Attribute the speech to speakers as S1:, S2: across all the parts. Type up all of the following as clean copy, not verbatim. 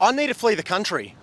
S1: I need to flee the country.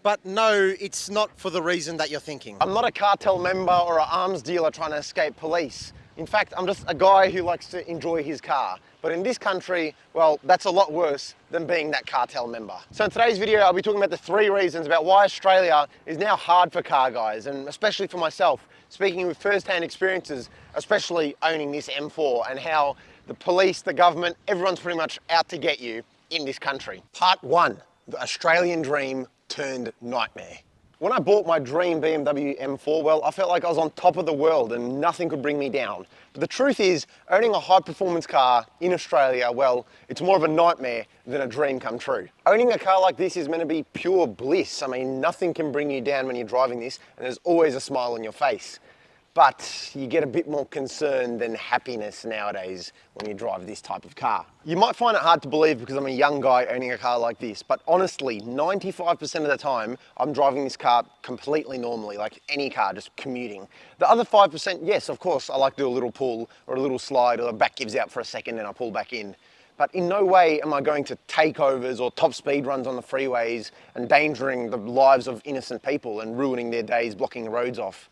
S1: But no, it's not for the reason that you're thinking.
S2: I'm not a cartel member or an arms dealer trying to escape police. In fact, I'm just a guy who likes to enjoy his car. But in this country, well, that's a lot worse than being that cartel member. So in today's video, I'll be talking about the 3 reasons about why Australia is now hard for car guys, and especially for myself, speaking with first-hand experiences, especially owning this M4, and how the police, the government, everyone's pretty much out to get you in this country. Part 1, the Australian dream turned nightmare. When I bought my dream BMW M4, well, I felt like I was on top of the world and nothing could bring me down. But the truth is, owning a high-performance car in Australia, well, it's more of a nightmare than a dream come true. Owning a car like this is meant to be pure bliss. I mean, nothing can bring you down when you're driving this, and there's always a smile on your face. But you get a bit more concern than happiness nowadays when you drive this type of car. You might find it hard to believe because I'm a young guy owning a car like this, but honestly, 95% of the time, I'm driving this car completely normally, like any car, just commuting. The other 5%, yes, of course, I like to do a little pull or a little slide, or the back gives out for a second and I pull back in. But in no way am I going to takeovers or top speed runs on the freeways, endangering the lives of innocent people and ruining their days, blocking the roads off.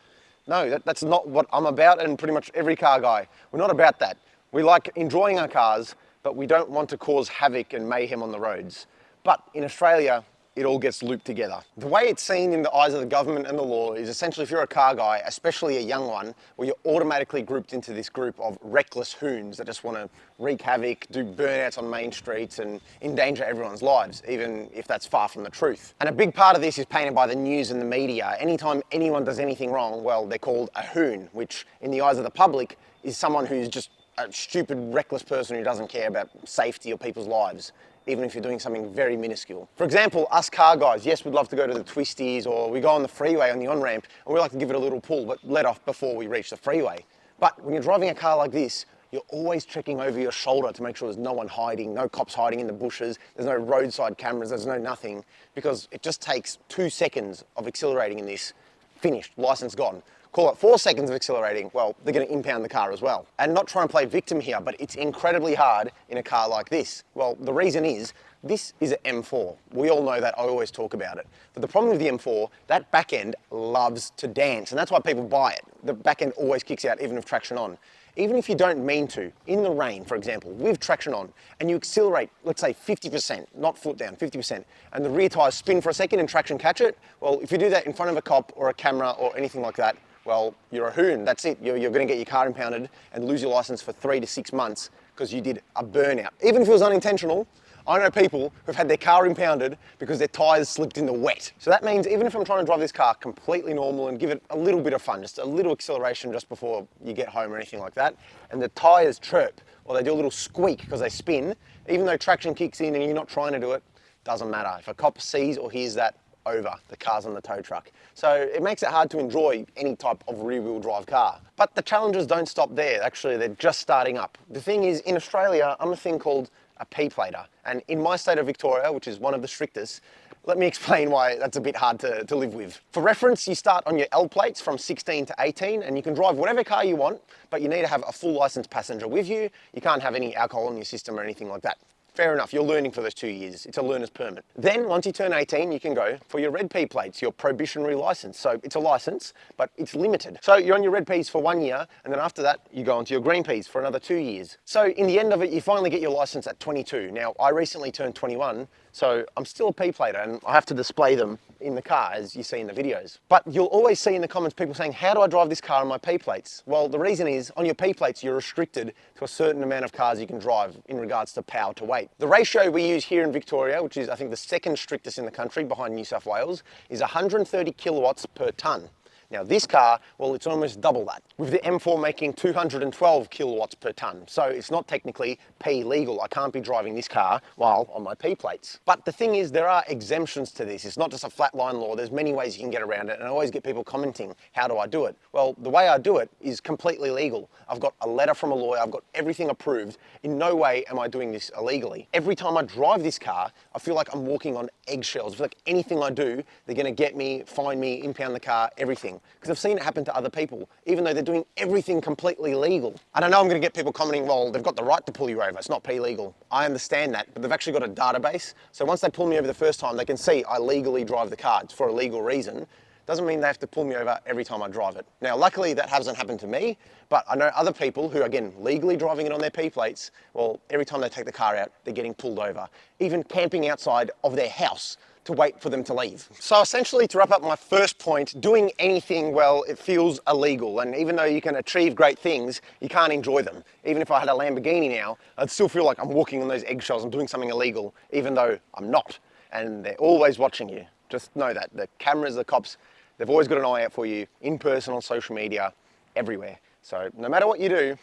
S2: No, that's not what I'm about, and pretty much every car guy. We're not about that. We like enjoying our cars, but we don't want to cause havoc and mayhem on the roads. But in Australia, it all gets looped together. The way it's seen in the eyes of the government and the law is essentially, if you're a car guy, especially a young one, well, you're automatically grouped into this group of reckless hoons that just want to wreak havoc, do burnouts on main streets and endanger everyone's lives, even if that's far from the truth. And a big part of this is painted by the news and the media. Anytime anyone does anything wrong, well, they're called a hoon, which in the eyes of the public is someone who's just a stupid, reckless person who doesn't care about safety or people's lives, even if you're doing something very minuscule. For example, us car guys, yes, we'd love to go to the twisties, or we go on the freeway on the on-ramp and we like to give it a little pull, but let off before we reach the freeway. But when you're driving a car like this, you're always checking over your shoulder to make sure there's no one hiding, no cops hiding in the bushes, there's no roadside cameras, there's no nothing, because it just takes 2 seconds of accelerating in this, finished, license gone. Call it 4 seconds of accelerating, well, they're going to impound the car as well. And not trying to play victim here, but it's incredibly hard in a car like this. Well, the reason is, this is an M4. We all know that, I always talk about it. But the problem with the M4, that back end loves to dance, and that's why people buy it. The back end always kicks out, even with traction on. Even if you don't mean to, in the rain, for example, with traction on, and you accelerate, let's say 50%, not foot down, 50%, and the rear tires spin for a second and traction catch it, well, if you do that in front of a cop or a camera or anything like that, well, you're a hoon, that's it. You're going to get your car impounded and lose your license for 3 to 6 months because you did a burnout. Even if it was unintentional, I know people who've had their car impounded because their tyres slipped in the wet. So that means even if I'm trying to drive this car completely normal and give it a little bit of fun, just a little acceleration just before you get home or anything like that, and the tyres chirp or they do a little squeak because they spin, even though traction kicks in and you're not trying to do it, doesn't matter. If a cop sees or hears that, over, the car's on the tow truck. So it makes it hard to enjoy any type of rear-wheel drive car. But the challenges don't stop there. Actually, they're just starting up. The thing is, in Australia, I'm a thing called a P-plater. And in my state of Victoria, which is one of the strictest, let me explain why that's a bit hard to live with. For reference, you start on your L plates from 16 to 18, and you can drive whatever car you want, but you need to have a full licensed passenger with you. You can't have any alcohol in your system or anything like that. Fair enough, you're learning for those 2 years. It's a learner's permit. Then, once you turn 18, you can go for your red P plates, your probationary license. So it's a license, but it's limited. So you're on your red Ps for 1 year, and then after that, you go onto your green Ps for another 2 years. So in the end of it, you finally get your license at 22. Now, I recently turned 21, so I'm still a P-plater, and I have to display them in the car, as you see in the videos. But you'll always see in the comments people saying, how do I drive this car on my P-plates? Well, the reason is, on your P-plates, you're restricted to a certain amount of cars you can drive in regards to power to weight. The ratio we use here in Victoria, which is I think the second strictest in the country behind New South Wales, is 130 kilowatts per tonne. Now this car, well, it's almost double that, with the M4 making 212 kilowatts per tonne. So it's not technically P legal. I can't be driving this car while on my P plates. But the thing is, there are exemptions to this. It's not just a flat line law. There's many ways you can get around it. And I always get people commenting, how do I do it? Well, the way I do it is completely legal. I've got a letter from a lawyer. I've got everything approved. In no way am I doing this illegally. Every time I drive this car, I feel like I'm walking on eggshells. I feel like anything I do, they're going to get me, fine me, impound the car, everything. happening, because I've seen it happen to other people, even though they're doing everything completely legal. And I know I'm going to get people commenting, well, they've got the right to pull you over, it's not illegal. I understand that, but they've actually got a database, so once they pull me over the first time, they can see I legally drive the car. It's for a legal reason. Doesn't mean they have to pull me over every time I drive it. Now, luckily that hasn't happened to me, but I know other people who, again, legally driving it on their P plates, well, every time they take the car out, they're getting pulled over, even camping outside of their house to wait for them to leave. So essentially, to wrap up my first point, doing anything, well, it feels illegal. And even though you can achieve great things, you can't enjoy them. Even if I had a Lamborghini now, I'd still feel like I'm walking on those eggshells and doing something illegal, even though I'm not. And they're always watching you. Just know that. The cameras, the cops, they've always got an eye out for you, in person, on social media, everywhere. So no matter what you do,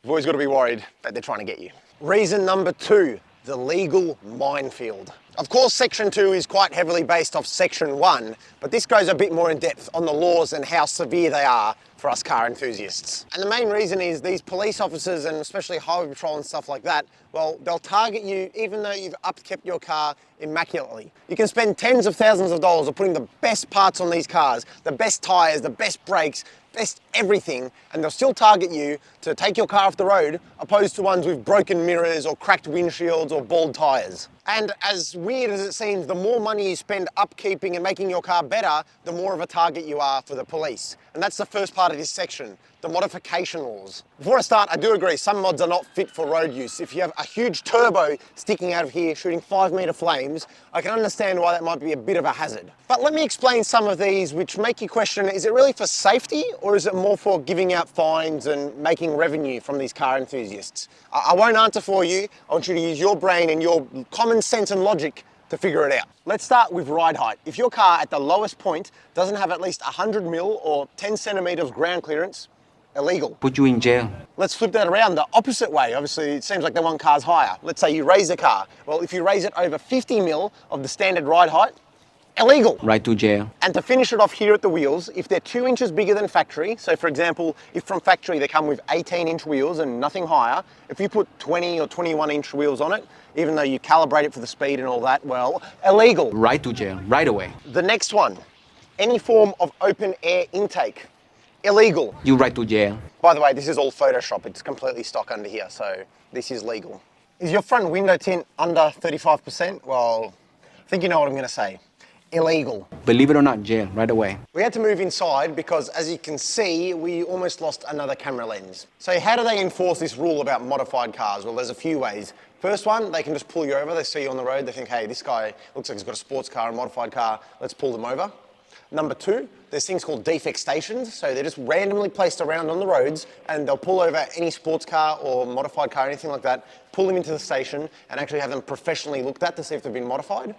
S2: you've always got to be worried that they're trying to get you. Reason number 2, the legal minefield. Of course, Section 2 is quite heavily based off Section 1, but this goes a bit more in depth on the laws and how severe they are for us car enthusiasts. And the main reason is these police officers, and especially highway patrol and stuff like that, well, they'll target you even though you've upkept your car immaculately. You can spend tens of thousands of dollars on putting the best parts on these cars, the best tires, the best brakes, best everything, and they'll still target you to take your car off the road, opposed to ones with broken mirrors or cracked windshields or bald tires. And as weird as it seems, the more money you spend upkeeping and making your car better, the more of a target you are for the police. And that's the first part of this section, the modification laws. Before I start, I do agree, some mods are not fit for road use. If you have a huge turbo sticking out of here shooting 5-meter flames, I can understand why that might be a bit of a hazard. But let me explain some of these which make you question, is it really for safety or is it more for giving out fines and making revenue from these car enthusiasts? I won't answer for you. I want you to use your brain and your common sense and logic to figure it out. Let's start with ride height. If your car at the lowest point doesn't have at least 100 mil or 10 centimeters ground clearance, illegal.
S3: Put you in jail.
S2: Let's flip that around the opposite way. Obviously, it seems like they want cars higher. Let's say you raise the car. Well, if you raise it over 50 mil of the standard ride height, illegal.
S3: Right to jail.
S2: And to finish it off here at the wheels, if they're 2 inches bigger than factory, so for example, if from factory they come with 18-inch wheels and nothing higher, if you put 20 or 21-inch wheels on it, even though you calibrate it for the speed and all that, well, illegal.
S3: Right to jail. Right away.
S2: The next one, any form of open air intake, illegal.
S3: You right to jail.
S2: By the way, this is all Photoshop. It's completely stock under here, so this is legal. Is your front window tint under 35%? Well, I think you know what I'm going to say. Illegal.
S3: Believe it or not, jail. Right away.
S2: We had to move inside because, as you can see, we almost lost another camera lens. So how do they enforce this rule about modified cars? Well, there's a few ways. First one, they can just pull you over. They see you on the road. They think, hey, this guy looks like he's got a sports car, a modified car. Let's pull them over. Number 2, there's things called defect stations. So they're just randomly placed around on the roads and they'll pull over any sports car or modified car, anything like that, pull them into the station and actually have them professionally looked at to see if they've been modified.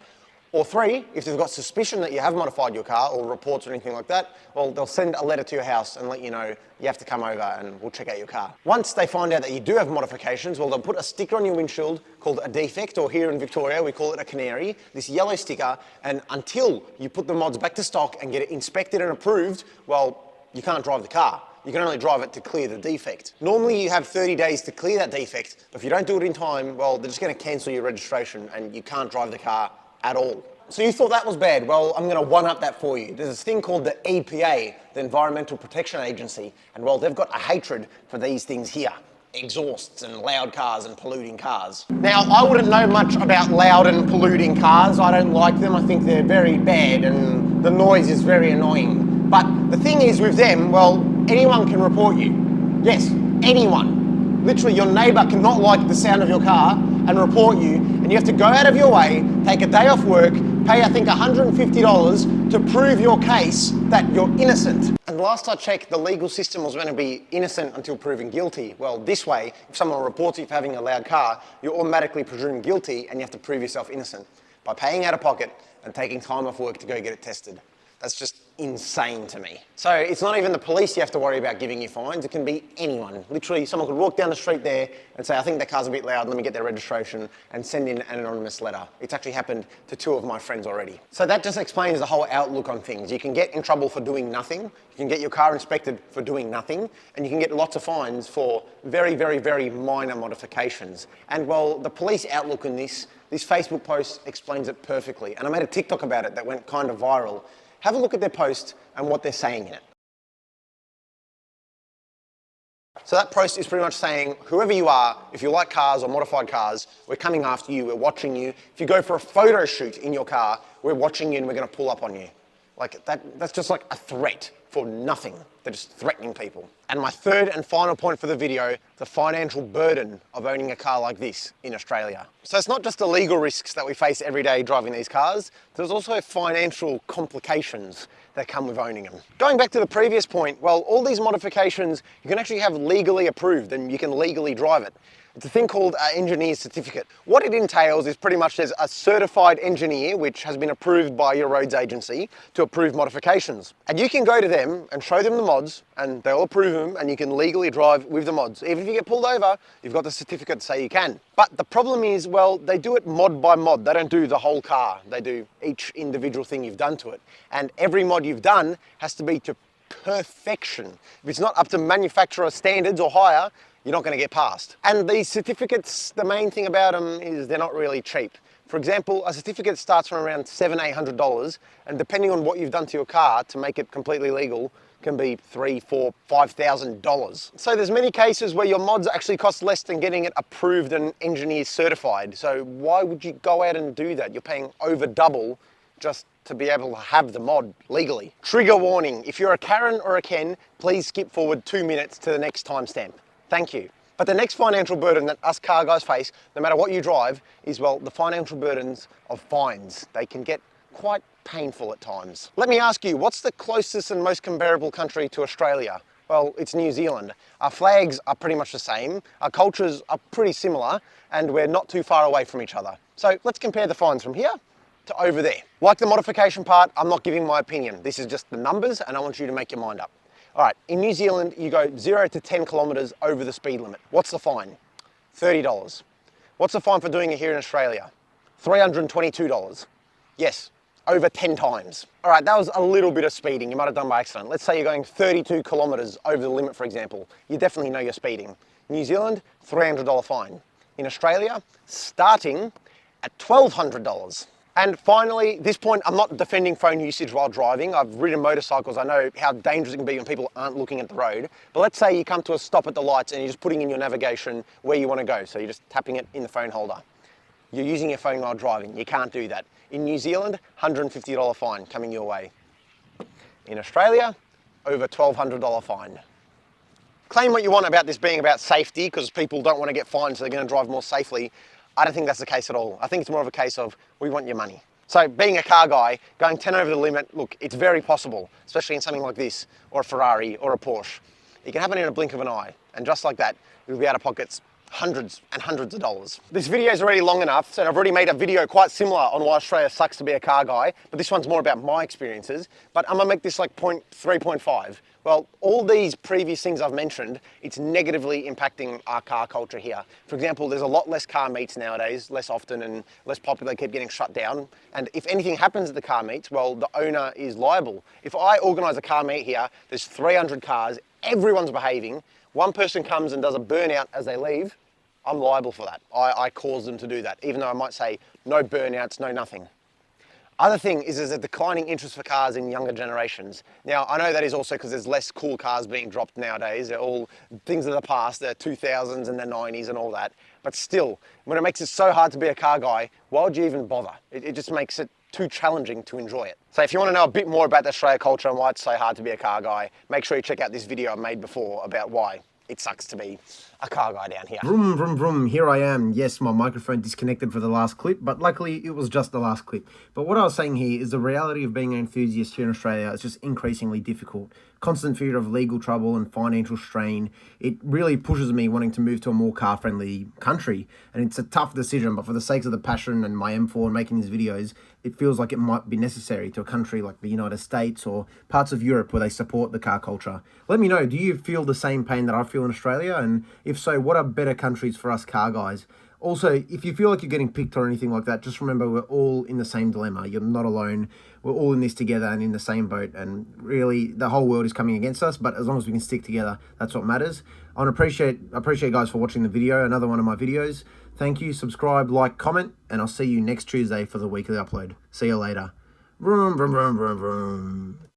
S2: Or 3, if they've got suspicion that you have modified your car or reports or anything like that, well, they'll send a letter to your house and let you know you have to come over and we'll check out your car. Once they find out that you do have modifications, well, they'll put a sticker on your windshield called a defect, or here in Victoria, we call it a canary, this yellow sticker, and until you put the mods back to stock and get it inspected and approved, well, you can't drive the car. You can only drive it to clear the defect. Normally you have 30 days to clear that defect, but if you don't do it in time, well, they're just gonna cancel your registration and you can't drive the car at all. So you thought that was bad? Well, I'm going to one-up that for you. There's this thing called the EPA, the Environmental Protection Agency, and well, they've got a hatred for these things here. Exhausts and loud cars and polluting cars. Now, I wouldn't know much about loud and polluting cars. I don't like them. I think they're very bad and the noise is very annoying. But the thing is with them, well, anyone can report you. Yes, anyone. Literally, your neighbour cannot like the sound of your car and report you, and you have to go out of your way, take a day off work, pay I think $150 to prove your case that you're innocent. And last I checked, the legal system was meant to be innocent until proven guilty. Well, this way, if someone reports you for having a loud car, you're automatically presumed guilty and you have to prove yourself innocent by paying out of pocket and taking time off work to go get it tested. That's just insane to me. So it's not even the police you have to worry about giving you fines, it can be anyone. Literally, someone could walk down the street there and say, I think that car's a bit loud, let me get their registration, and send in an anonymous letter. It's actually happened to 2 of my friends already. So that just explains the whole outlook on things. You can get in trouble for doing nothing, you can get your car inspected for doing nothing, and you can get lots of fines for very, very, very minor modifications. And well, the police outlook on this Facebook post explains it perfectly. And I made a TikTok about it that went kind of viral. Have a look at their post and what they're saying in it. So that post is pretty much saying, whoever you are, if you like cars or modified cars, we're coming after you, we're watching you. If you go for a photo shoot in your car, we're watching you and we're going to pull up on you. Like that's just like a threat for nothing. They're just threatening people. And my third and final point for the video, the financial burden of owning a car like this in Australia. So it's not just the legal risks that we face every day driving these cars, there's also financial complications that come with owning them. Going back to the previous point, well, all these modifications you can actually have legally approved and you can legally drive it. It's a thing called an engineer's certificate. What it entails is pretty much there's a certified engineer which has been approved by your roads agency to approve modifications. And you can go to them and show them the mods and they'll approve them and you can legally drive with the mods. Even if you get pulled over, you've got the certificate to say you can. But the problem is, well, they do it mod by mod. They don't do the whole car. They do each individual thing you've done to it. And every mod you've done has to be to perfection. If it's not up to manufacturer standards or higher, you're not going to get passed. And these certificates, the main thing about them is they're not really cheap. For example, a certificate starts from around $700, $800, and depending on what you've done to your car to make it completely legal, can be $3,000, $4,000, $5,000. So there's many cases where your mods actually cost less than getting it approved and engineer certified. So why would you go out and do that? You're paying over double just to be able to have the mod legally. Trigger warning, if you're a Karen or a Ken, please skip forward 2 minutes to the next timestamp. Thank you. But the next financial burden that us car guys face, no matter what you drive, is, well, the financial burdens of fines. They can get quite painful at times. Let me ask you, what's the closest and most comparable country to Australia? Well, it's New Zealand. Our flags are pretty much the same, our cultures are pretty similar, and we're not too far away from each other. So let's compare the fines from here to over there. Like the modification part, I'm not giving my opinion. This is just the numbers, and I want you to make your mind up. All right, in New Zealand, you go 0 to 10 kilometres over the speed limit. What's the fine? $30. What's the fine for doing it here in Australia? $322. Yes, over 10 times. All right, that was a little bit of speeding you might have done by accident. Let's say you're going 32 kilometres over the limit, for example. You definitely know you're speeding. New Zealand, $300 fine. In Australia, starting at $1,200. And finally, this point, I'm not defending phone usage while driving. I've ridden motorcycles. I know how dangerous it can be when people aren't looking at the road. But let's say you come to a stop at the lights and you're just putting in your navigation where you want to go. So you're just tapping it in the phone holder. You're using your phone while driving. You can't do that. In New Zealand, $150 fine coming your way. In Australia, over $1,200 fine. Claim what you want about this being about safety, because people don't want to get fined, so they're going to drive more safely. I don't think that's the case at all. I think it's more of a case of, we want your money. So being a car guy, going 10 over the limit, look, it's very possible, especially in something like this, or a Ferrari, or a Porsche. It can happen in a blink of an eye, and just like that, you'll be out of pockets hundreds and hundreds of dollars. This video is already long enough, so I've already made a video quite similar on why Australia sucks to be a car guy, but this one's more about my experiences. But I'm gonna make this like point 3.5. Well, all these previous things I've mentioned, it's negatively impacting our car culture here. For example, there's a lot less car meets nowadays, less often and less popular, keep getting shut down. And if anything happens at the car meets, well, the owner is liable. If I organise a car meet here, there's 300 cars, everyone's behaving, one person comes and does a burnout as they leave, I'm liable for that. I caused them to do that, even though I might say no burnouts, no nothing. Other thing is there's a declining interest for cars in younger generations. Now, I know that is also because there's less cool cars being dropped nowadays. They're all things of the past, the 2000s and the 90s and all that. But still, when it makes it so hard to be a car guy, why would you even bother? It just makes it too challenging to enjoy it. So if you want to know a bit more about the Australia culture and why it's so hard to be a car guy, make sure you check out this video I made before about why it sucks to be a car guy down here.
S4: Vroom, vroom, vroom, here I am. Yes, my microphone disconnected for the last clip, but luckily it was just the last clip. But what I was saying here is the reality of being an enthusiast here in Australia is just increasingly difficult. Constant fear of legal trouble and financial strain. It really pushes me wanting to move to a more car-friendly country. And it's a tough decision, but for the sake of the passion and my M4 and making these videos, it feels like it might be necessary to a country like the United States or parts of Europe where they support the car culture. Let me know, do you feel the same pain that I feel in Australia? And if so, what are better countries for us car guys? Also, if you feel like you're getting picked or anything like that, just remember we're all in the same dilemma. You're not alone. We're all in this together and in the same boat. And really, the whole world is coming against us. But as long as we can stick together, that's what matters. I appreciate you guys for watching the video, another one of my videos. Thank you. Subscribe, like, comment, and I'll see you next Tuesday for the weekly upload. See you later. Vroom, vroom, vroom, vroom, vroom.